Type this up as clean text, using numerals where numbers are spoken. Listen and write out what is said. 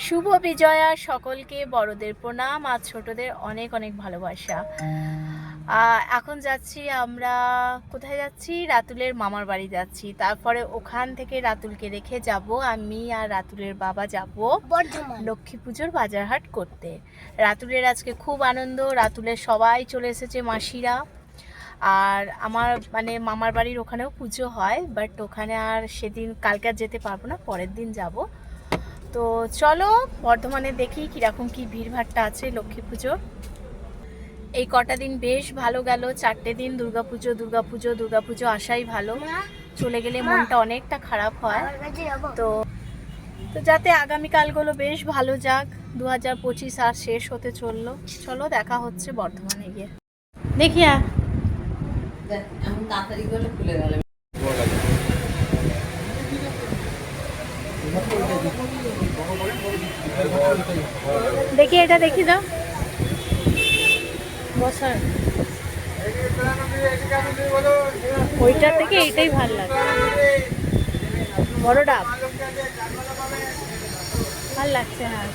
শুভ বিজয়া, সকলকে বড়দের প্রণাম আর ছোটদের অনেক অনেক ভালোবাসা। এখন যাচ্ছি আমরা, কোথায় যাচ্ছি? রাতুলের মামার বাড়ি যাচ্ছি। তারপরে ওখান থেকে রাতুলকে রেখে যাব, আমি আর রাতুলের বাবা যাব লক্ষ্মী পুজোর বাজারহাট করতে। রাতুলের আজকে খুব আনন্দ, রাতুলের সবাই চলে এসেছে, মাসিরা। আর আমার মানে মামার বাড়ির ওখানেও পুজো হয়, বাট ওখানে আর সেদিন কালকে আর যেতে পারবো না, পরের দিন যাব। তো চলো বর্ধমানে দেখি কীরকম কী ভিড়ভাট্টা আছে লক্ষ্মী পুজোর। এই কটা দিন বেশ ভালো গেল, 4টে দিন দুর্গাপুজো দুর্গাপুজো দুর্গাপুজো আসাই ভালো, চলে গেলে মনটা অনেকটা খারাপ হয়। তো তো যাতে আগামীকালগুলো বেশ ভালো যাক, 2025 আর শেষ হতে চললো। চলো দেখা হচ্ছে বর্ধমানে গিয়ে। দেখিয়া এমন তাড়াতাড়ি করে খুলে গেল। দেখি এটা দেখি দাও বসার, ওইটার থেকে এইটাই ভালো লাগে, বড় ডাব ভাল লাগছে। হ্যাঁ